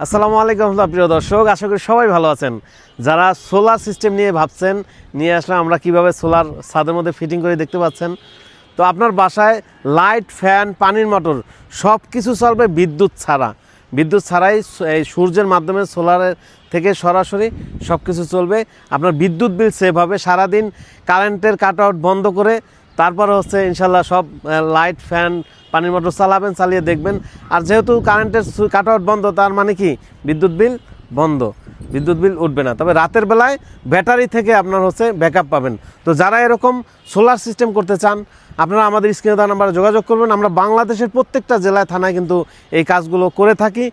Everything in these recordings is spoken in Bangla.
আসসালামু আলাইকুম প্রিয় দর্শক, আশা করি সবাই ভালো আছেন। যারা সোলার সিস্টেম নিয়ে ভাবছেন, নিয়ে আসলাম আমরা কিভাবে সোলার ছাদের মধ্যে ফিটিং করে, দেখতে পাচ্ছেন। তো আপনার বাসায় লাইট, ফ্যান, পানির মোটর সব কিছু চলবে বিদ্যুৎ ছাড়া। বিদ্যুৎ ছাড়াই এই সূর্যের মাধ্যমে সোলারের থেকে সরাসরি সব কিছু চলবে। আপনার বিদ্যুৎ বিল সেভ হবে। সারাদিন কারেন্টের কাট আউট বন্ধ করে তারপর হচ্ছে ইনশাল্লাহ সব লাইট, ফ্যান, পানির মোটর চালাবেন, চালিয়ে দেখবেন। আর যেহেতু কারেন্টের কাট আউট বন্ধ, তার মানে কি বিদ্যুৎ বিল বন্ধ, বিদ্যুৎ বিল উঠবে না। তবে রাতের বেলায় ব্যাটারি থেকে আপনার হচ্ছে ব্যাকআপ পাবেন। তো যারা এরকম সোলার সিস্টেম করতে চান, আপনারা আমাদের স্ক্রিনে দেওয়া নাম্বারে যোগাযোগ করবেন। আমরা বাংলাদেশের প্রত্যেকটা জেলায়, থানায় কিন্তু এই কাজগুলো করে থাকি।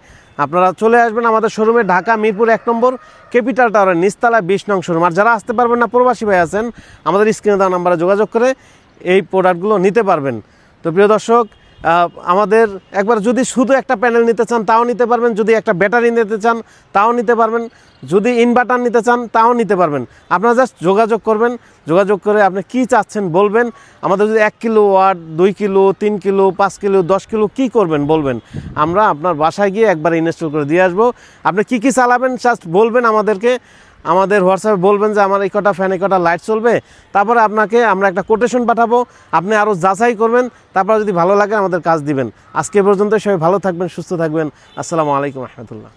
আপনারা চলে আসবেন আমাদের শোরুমে, ঢাকা মিরপুর 1 নম্বর ক্যাপিটাল টাওয়ারের নিচতলায় 20 নং শোরুম। আর যারা আসতে পারবেন না, প্রবাসী ভাই আছেন, আমাদের স্ক্রিনে দেওয়া নাম্বারে যোগাযোগ করে এই প্রোডাক্টগুলো নিতে পারবেন। তো প্রিয় দর্শক, আমাদের একবার যদি শুধু একটা প্যানেল নিতে চান তাও নিতে পারবেন, যদি একটা ব্যাটারি নিতে চান তাও নিতে পারবেন, যদি ইনভার্টার নিতে চান তাও নিতে পারবেন। আপনারা জাস্ট যোগাযোগ করবেন, যোগাযোগ করে আপনি কি চাচ্ছেন বলবেন। আমাদের যদি 1 kilowatt, 2 kilo, 3 kilo, 5 kilo, 10 kilo কী করবেন বলবেন, আমরা আপনার বাসায় গিয়ে একবার ইনস্টল করে দিয়ে আসবো। আপনি কি কি চালাবেন জাস্ট বলবেন আমাদেরকে, আমাদের হোয়াটসঅ্যাপে বলবেন যে আমার এই কটা ফ্যান, এই কটা লাইট চলবে। তারপরে আপনাকে আমরা একটা কোটেশন পাঠাবো, আপনি আরও যাচাই করবেন, তারপর যদি ভালো লাগে আমাদের কাজ দিবেন। আজকে পর্যন্ত সবাই ভালো থাকবেন, সুস্থ থাকবেন। আসসালামু আলাইকুম রহমতুল্লাহ।